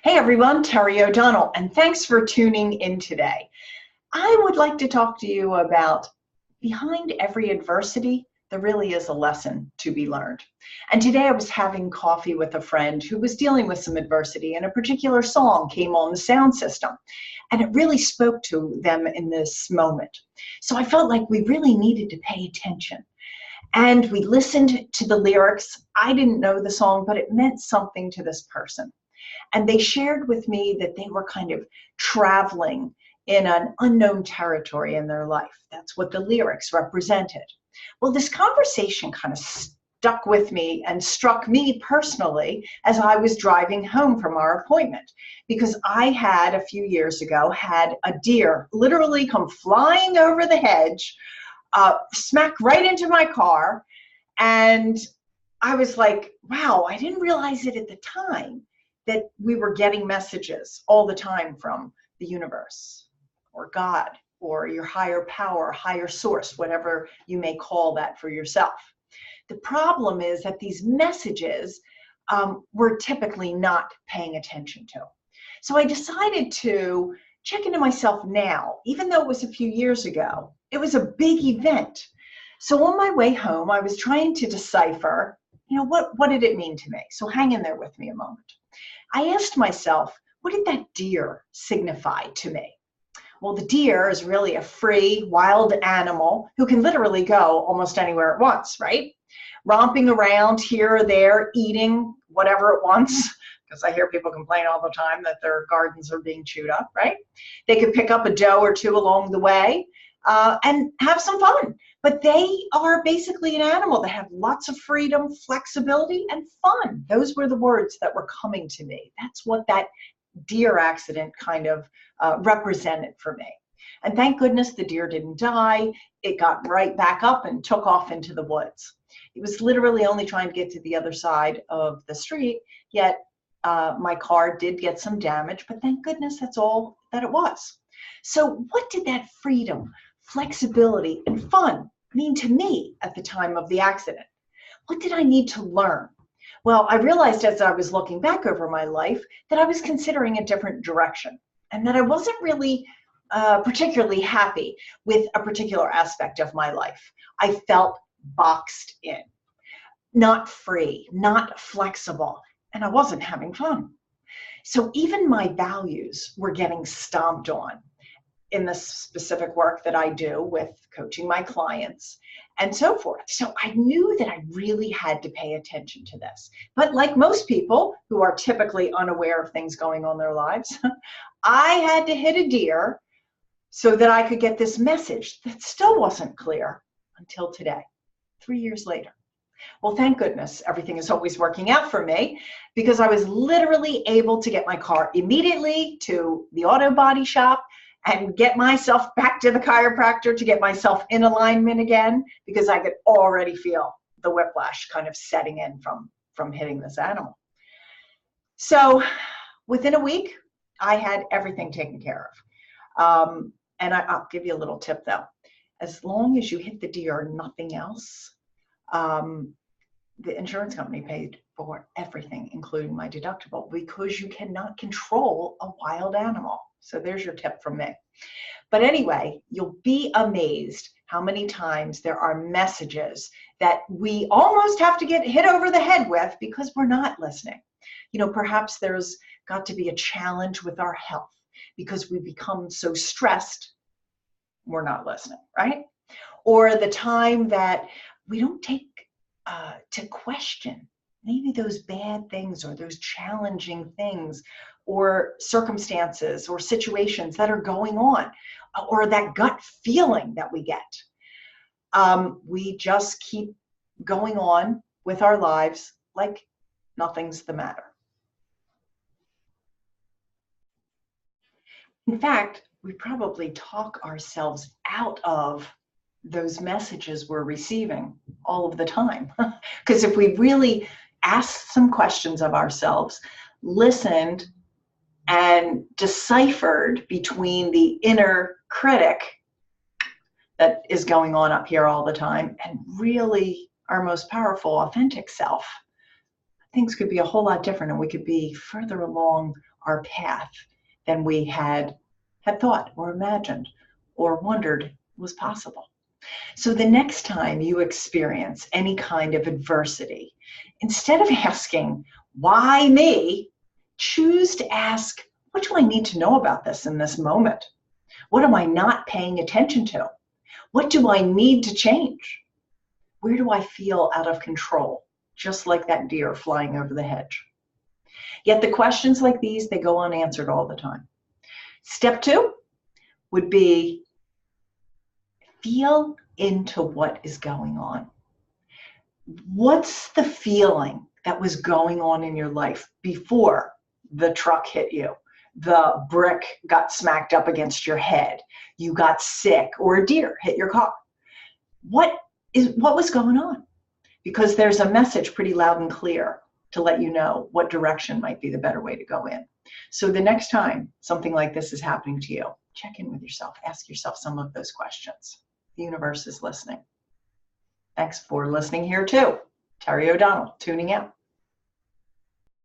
Hey everyone, Terry O'Donnell, and thanks for tuning in today. I would like to talk to you about behind every adversity, there really is a lesson to be learned. And today I was having coffee with a friend who was dealing with some adversity, and a particular song came on the sound system, and it really spoke to them in this moment. So I felt like we really needed to pay attention. And we listened to the lyrics. I didn't know the song, but it meant something to this person. And they shared with me that they were kind of traveling in an unknown territory in their life. That's what the lyrics represented. Well, this conversation kind of stuck with me and struck me personally as I was driving home from our appointment, because I had a few years ago had a deer literally come flying over the hedge, smack right into my car. And I was like, wow, I didn't realize it at the time that we were getting messages all the time from the universe or God or your higher power, higher source, whatever you may call that for yourself. The problem is that these messages we're typically not paying attention to. So I decided to check into myself now, even though it was a few years ago. It was a big event. So on my way home, I was trying to decipher, what did it mean to me? So hang in there with me a moment. I asked myself, what did that deer signify to me? Well, the deer is really a free, wild animal who can literally go almost anywhere it wants, right? Romping around here or there, eating whatever it wants, because I hear people complain all the time that their gardens are being chewed up, right? They could pick up a doe or two along the way and have some fun. But they are basically an animal that have lots of freedom, flexibility, and fun. Those were the words that were coming to me. That's what that deer accident kind of represented for me. And thank goodness the deer didn't die. It got right back up and took off into the woods. It was literally only trying to get to the other side of the street, yet my car did get some damage, but thank goodness that's all that it was. So what did that freedom, flexibility, and fun mean to me at the time of the accident? What did I need to learn? Well, I realized as I was looking back over my life that I was considering a different direction, and that I wasn't really particularly happy with a particular aspect of my life. I felt boxed in, not free, not flexible, and I wasn't having fun. So even my values were getting stomped on in the specific work that I do with coaching my clients and so forth. So I knew that I really had to pay attention to this. But like most people who are typically unaware of things going on in their lives, I had to hit a deer so that I could get this message that still wasn't clear until today, 3 years later. Well, thank goodness everything is always working out for me, because I was literally able to get my car immediately to the auto body shop and get myself back to the chiropractor to get myself in alignment again, because I could already feel the whiplash kind of setting in from hitting this animal. So within a week, I had everything taken care of. And I'll give you a little tip though. As long as you hit the deer and nothing else, the insurance company paid for everything, including my deductible, because you cannot control a wild animal. So there's your tip from me. But anyway, you'll be amazed how many times there are messages that we almost have to get hit over the head with because we're not listening. Perhaps there's got to be a challenge with our health because we become so stressed, we're not listening, right? Or the time that we don't take to question maybe those bad things or those challenging things or circumstances or situations that are going on, or that gut feeling that we get. We just keep going on with our lives like nothing's the matter. In fact, we probably talk ourselves out of those messages we're receiving all of the time. Because if we really asked some questions of ourselves, listened, and deciphered between the inner critic that is going on up here all the time and really our most powerful, authentic self, things could be a whole lot different, and we could be further along our path than we had thought or imagined or wondered was possible. So the next time you experience any kind of adversity, instead of asking, why me? Choose to ask, what do I need to know about this in this moment? What am I not paying attention to? What do I need to change? Where do I feel out of control? Just like that deer flying over the hedge. Yet the questions like these, they go unanswered all the time. Step 2 would be feel into what is going on. What's the feeling that was going on in your life before the truck hit you? The brick got smacked up against your head, you got sick, or a deer hit your car. What was going on? Because there's a message pretty loud and clear to let you know what direction might be the better way to go in. So the next time something like this is happening to you, check in with yourself, ask yourself some of those questions. The universe is listening. Thanks for listening here too. Terry O'Donnell, tuning out.